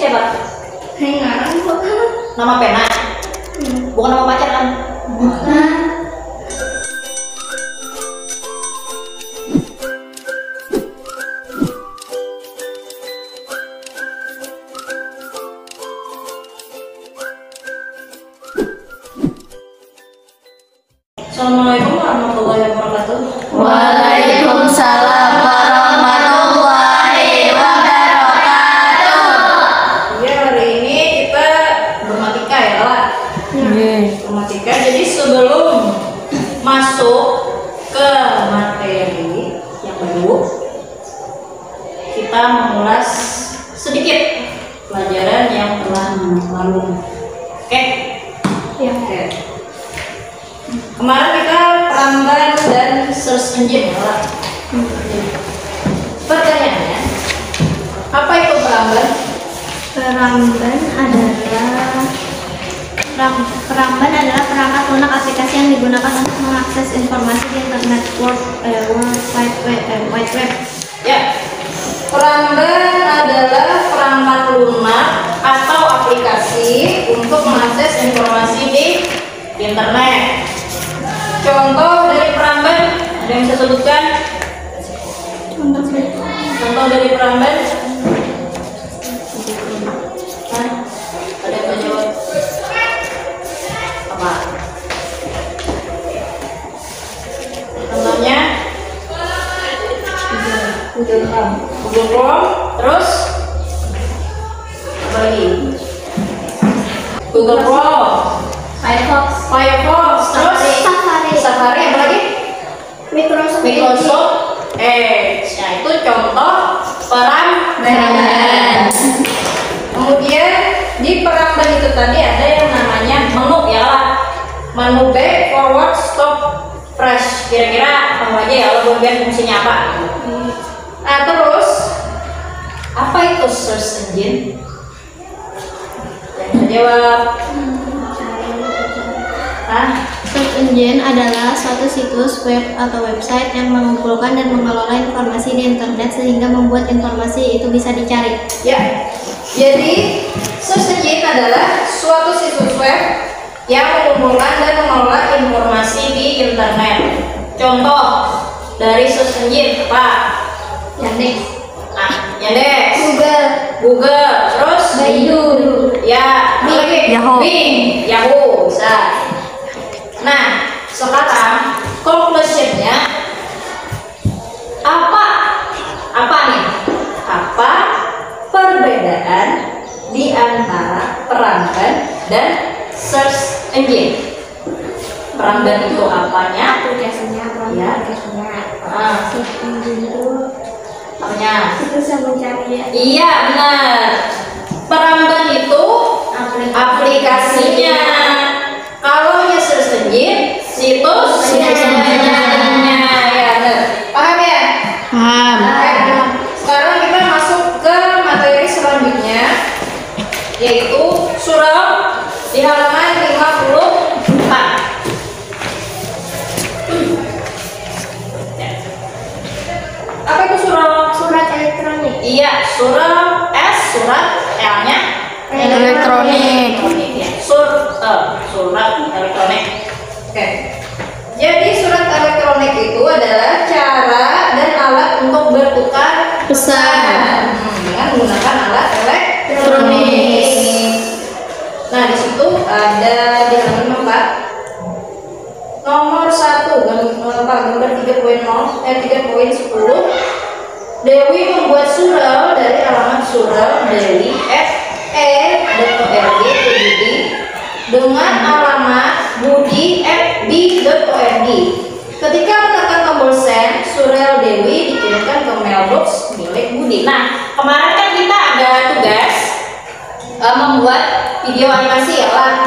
siapa? Ngarang kok. Nama pena? Bukan nama pacar kan? Bukan. Assalamualaikum warahmatullahi wabarakatuh. Waalaikumsalam warahmatullahi wabarakatuh. Ya, hari ini kita bermatika ya lah. Bermatika. Jadi sebelum masuk ke materi yang baru, kita mengulas sedikit pelajaran yang telah lalu. Oke? Ya. Oke. Kemarin kita peramban dan search engine ya lah. Pertanyaannya, apa itu peramban? Peramban adalah perangkat lunak aplikasi yang digunakan untuk mengakses informasi di internet World Wide Web. Ya, peramban adalah perangkat lunak atau aplikasi untuk mengakses informasi di internet. Contoh dari peramban, ada yang bisa sebutkan? Contoh dari peramban? Hah? Ada yang bisa jawab? Apa? Contohnya? Google Chrome, terus apa lagi? Google Chrome, Firefox, terus Safari, apa lagi? Microsoft Edge. Nah, itu contoh peramban. Kemudian di peramban itu tadi ada yang namanya menu ya lah. Menu back, forward, stop, fresh. Kira-kira apa aja ya, lo bagian fungsinya apa? Nah, terus apa itu search engine? Yang bisa jawab? Search engine adalah suatu situs web atau website yang mengumpulkan dan mengelola informasi di internet sehingga membuat informasi itu bisa dicari. Ya, jadi search engine adalah suatu situs web yang mengumpulkan dan mengelola informasi di internet. Contoh dari search engine apa? Yandex, Yandex, Google, terus Baidu, ya, apa lagi? Yahoo. Bing, Yahoo, bisa. Nah, sekarang conclusionnya apa nih? Apa perbedaan di antara peramban dan search engine? Peramban itu apanya? aplikasinya, Ya. Search engine itu Apanya? situs yang mencari ya. Iya, benar. Peramban itu aplikasinya. Kalau ya search engine, situs pencariannya. Ya, benar. Paham ya? Paham. Oke. Sekarang kita masuk ke materi selanjutnya, yaitu surau di halaman 54. Apa itu surau? Surat elektronik. Iya, surat L-nya Elektronik. Ya. Surat elektronik. Oke. Jadi surat elektronik itu adalah cara dan alat untuk bertukar Pesan. dengan menggunakan alat elektronik. Nah, di situ ada di halaman 4 nomor 1 gambar 3.10 Dewi membuat surau dari alamat surau dewi@e.org ke Budi dengan alamat budi@b.org. Ketika menekan tombol send, surau Dewi dikirimkan ke mailbox milik Budi. Nah, kemarin kan kita ada tugas membuat video animasi ya lah.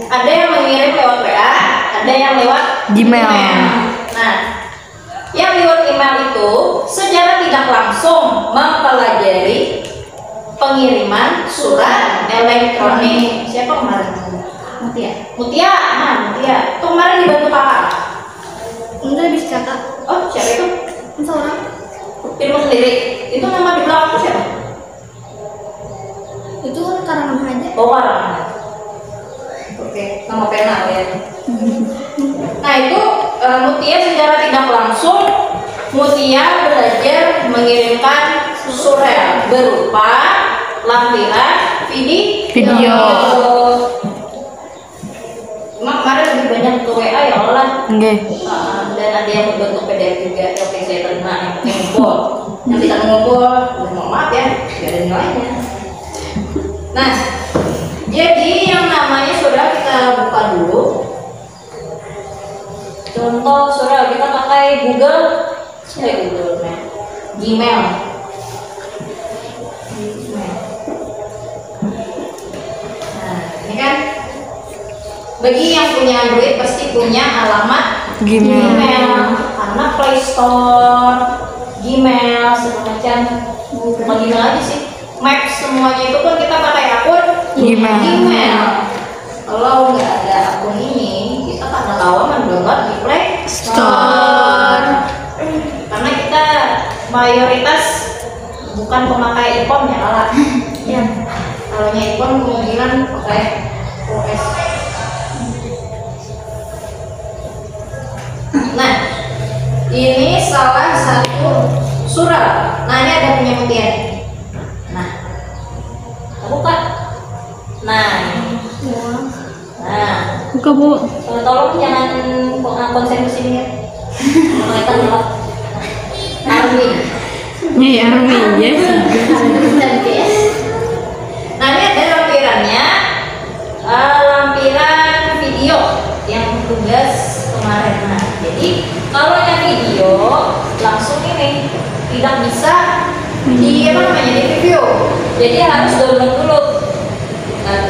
Ada yang mengirim lewat WA, ada yang lewat Gmail. Nah, yang lewat email itu secara tidak langsung mempelajari pengiriman surat elektronik. Siapa kemarin? Mutia. Mutia. Itu kemarin dibantu kakak. Enggak bisa kakak. Oh, siapa itu? Seorang. Firman sendiri. Itu nama di belakang itu siapa? Itu karangan aja. Oh, karangan. Oke, nama pena ya. Nah itu Mutia secara tidak langsung Mutia belajar mengirimkan surel berupa lampiran video. Cuma kemarin lebih banyak ke WA ya Allah. Dan ada yang berbentuk PDF juga. Oke, saya terima yang penting ngumpul. Yang tidak ngumpul, mohon maaf ya, tidak ada nilainya. Nah, jadi yang namanya surel kita buka dulu. Contoh surel kita pakai Google Gmail. Nah, ini kan bagi yang punya Android pasti punya alamat Gmail karena Play Store, Gmail, segala macam. Bukan Gmail aja sih, Mac semuanya itu kan kita pakai akun Gmail. Kalau nggak ada akun ini, kita karena tahu mendownload di Play Store. Karena kita mayoritas bukan pemakai iPhone ya lah. Ya. Kalau iPhone kemungkinan pakai OS. Nah, ini salah satu surel. Nah, ini ada punya Mutia. Nah, buka. Nah, Buka, Bu. tolong jangan konsen ke sini ya. Kelihatan gelap. Army. Nih, Army ya. Nah, ini ada lampirannya. Lampiran video yang tugas kemarin. Nah, jadi kalau yang video langsung ini tidak bisa di review. Jadi harus download dulu. Nah,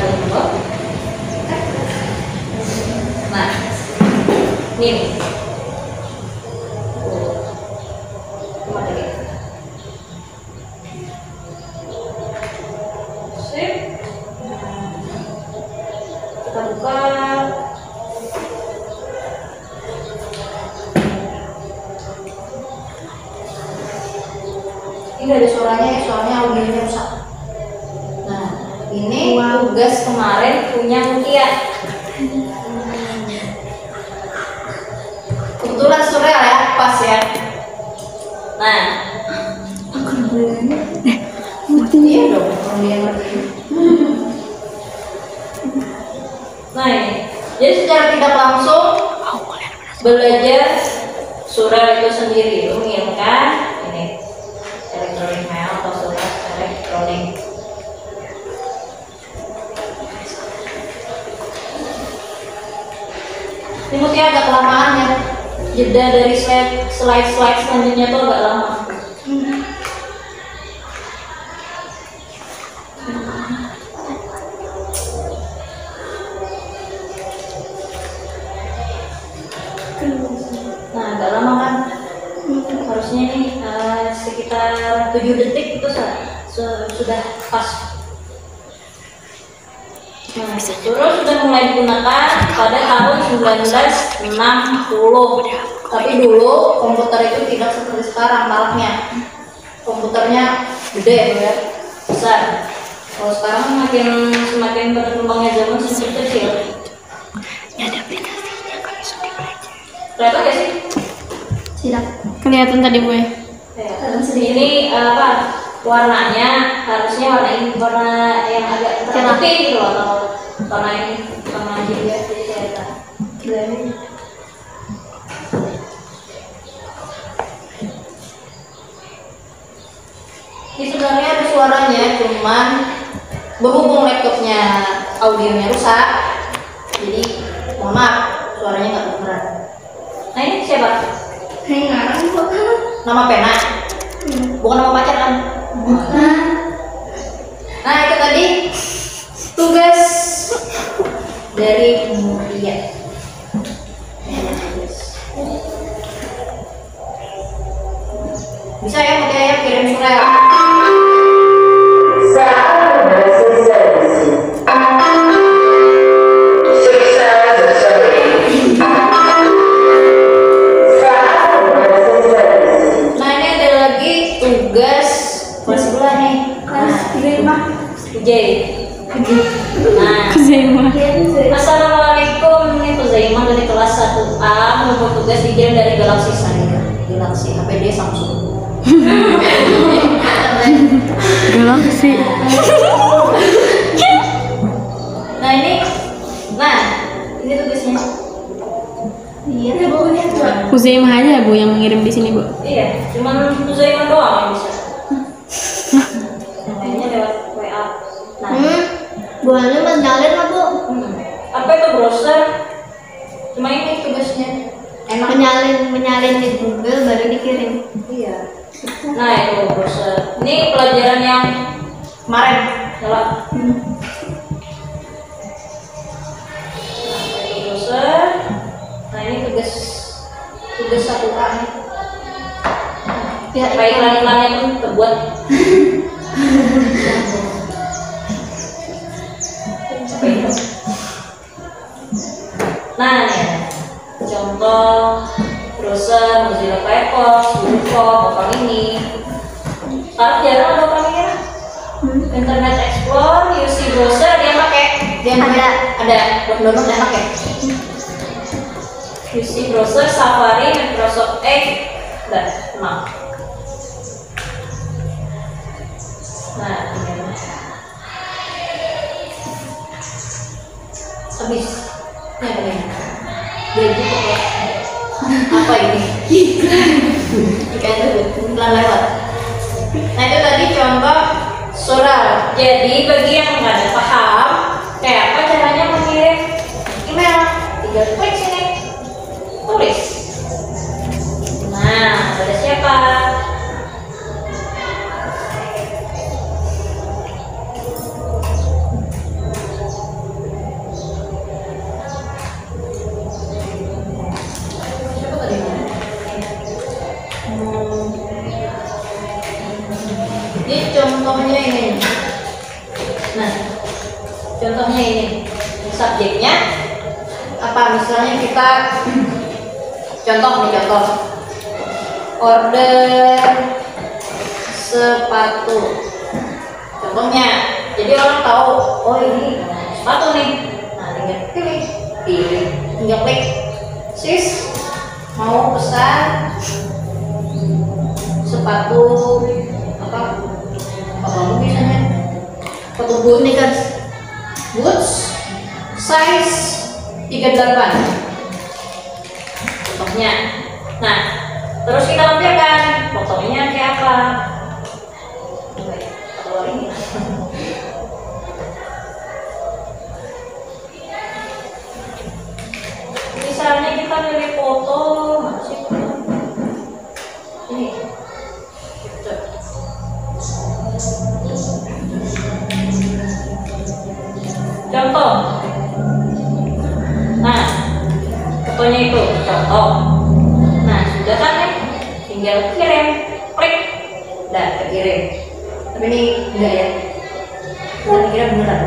ini. Sip. Kita buka. Ini ada suaranya ya, soalnya audionya rusak. Nah, ini tugas kemarin punya Mutia. Kebetulan surel ya, pas ya. Nah, iya dong, kalau dia ngerti. Nah ini, jadi secara tidak langsung belajar surel itu sendiri, itu mengirimkan ini elektronik mail atau surat elektronik. Ini mungkin agak kelamaan ya, jeda dari slide selanjutnya tuh agak lama. Nah, agak lama kan? Harusnya nih sekitar 7 detik itu sudah pas. Nah, terus sudah mulai digunakan pada tahun 1960. Tapi dulu komputer itu tidak seperti sekarang maraknya. Komputernya gede ya, besar. Kalau sekarang semakin berkembangnya zaman semakin kecil. Ada aplikasinya kalau sudah belajar. Kelihatan gak sih? Tidak. Kelihatan tadi gue. Ini warnanya harusnya warna yang agak putih gitu loh, atau warna ini warna juga jadi kelihatan. Ini sebenarnya ada suaranya, cuman berhubung laptopnya audionya rusak, jadi mohon maaf suaranya nggak kedengeran. Nah ini siapa? Ngarang kok. Nama pena? Bukan nama pacar kan? Bukan. Nah itu tadi tugas dari Mutia. Bisa ya Mutia ya kirim surel. J. Nah, Assalamualaikum, ini Kuzaimah dari kelas 1A menunggu tugas dikirim dari Galaxy saya. Galaxy HPD Samsung. Galaxy. Nah ini tugasnya. Iya. Kuzaimah aja Bu yang mengirim di sini Bu. Iya, cuman Kuzaimah doang yang bisa. Lainnya lewat WA. Nah, Bu Hana nyalin lah Bu. apa itu browser? Cuma ini tugasnya. Enak. Menyalin di Google baru dikirim. Iya. Nah itu browser. Ini pelajaran yang kemarin. Coba. Nah itu browser. Nah ini tugas 1A nih. Ya, Supaya iklan-iklannya pun terbuat. Nah ya, contoh browser Mozilla Firefox, Google ini. Sekarang jarang ada orang ini. Internet Explorer, UC browser dia pakai. Ada download dia pakai. UC browser, Safari, Microsoft Edge, dan Mac. Nah ini. Habis. Ini apa nih? Gaji pokok. Apa ini? Jika itu pelan lewat. Nah itu tadi contoh surat. Jadi bagi yang nggak ada paham kayak apa caranya mengirim email, tinggal klik sini, tulis. Nah pada siapa? Ini contohnya ini. Nah, contohnya ini. Subjeknya apa? Misalnya kita contoh order sepatu. Contohnya, jadi orang tahu, oh ini sepatu nih. Nah, tinggal tinggal klik. Sis, mau pesan sepatu apa kamu biasanya sepatu boots size 38 contohnya. Nah terus kita lampirkan fotonya kayak apa. Ini misalnya kita pilih foto masih ini. Contoh. Nah, fotonya itu contoh. Nah, sudah kan nih, tinggal kirim, klik, udah terkirim. Tapi ini enggak ya? Udah dikirim beneran.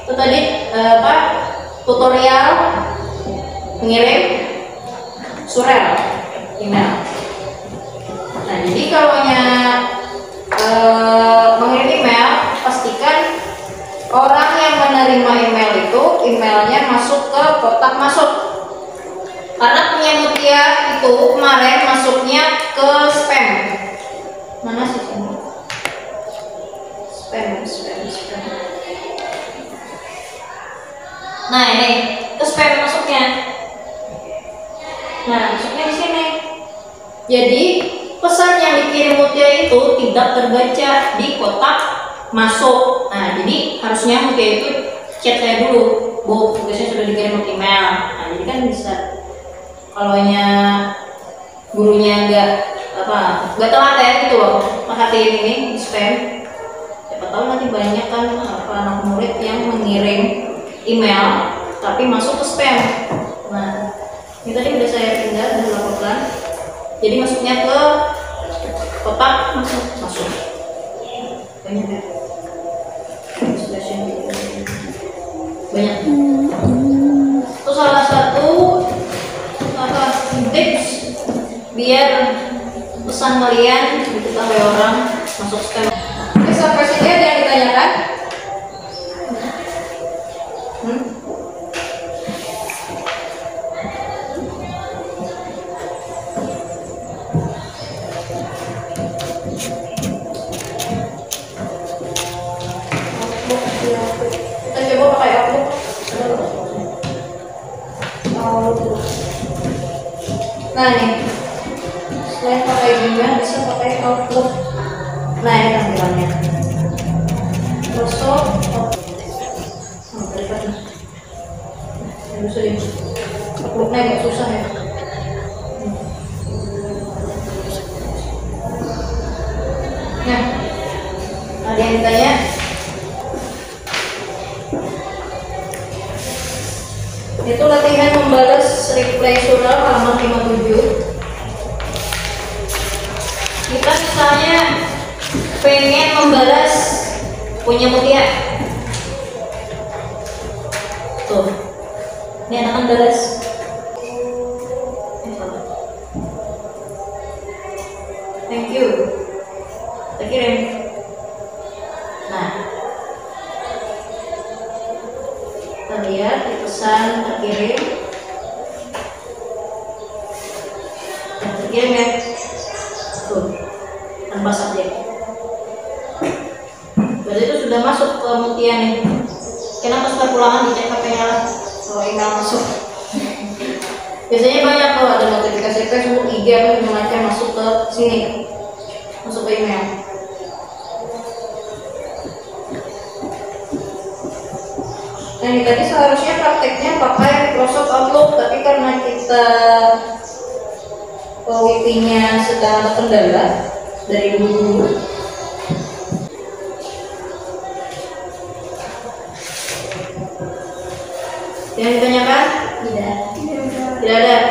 Itu tadi apa? Tutorial mengirim surel email. Nah, jadi kalau mengirim email, pastikan orang yang menerima email itu emailnya masuk ke kotak masuk. Karena punya Mutia itu kemarin masuknya ke spam. Mana sih ini? Spam. Nah ini ke spam masuknya. Nah masuknya di sini. Jadi pesan yang dikirim Mutia itu tidak terbaca di kotak masuk. Nah jadi harusnya Mutia itu chat saya dulu, Bu, tugasnya sudah dikirim ke email. Nah jadi kan bisa, kalau gurunya nggak telat ya gitu loh, perhatiin ini di spam. Siapa tahu nanti banyak kan anak murid yang mengirim email tapi masuk ke spam. Nah ini tadi udah saya tinggal dan lakukan. Jadi masuknya ke kotak masuk. Banyak ya. Banyak. Itu salah satu tips biar pesan kalian diketahui orang masuk spam. Sampai Nah nih, selain pakai Gmail bisa pakai Outlook. Nah ini tampilannya. Microsoft Outlooknya agak susah ya. Nah, ada yang ditanya. Itu latihan membalas reply surat halaman 57. Kita misalnya pengen membalas punya Mutia. Tuh, ini anak kan balas. Thank you. Kita kirim. Nah, kita lihat di pesan terkirim. Nah, terkirim ya. Tuh, tanpa subjek. Berarti itu sudah masuk ke Mutia nih. Kenapa setelah pulangan dicek HP-nya lah kalau email masuk. Biasanya banyak kalau ada notifikasi Facebook, IG atau macam masuk ke sini, masuk ke email. Nah ini tadi seharusnya prakteknya pakai Microsoft Outlook, tapi karena kita wifi-nya sedang terkendala dari dulu. Yang ditanyakan? Tidak ada.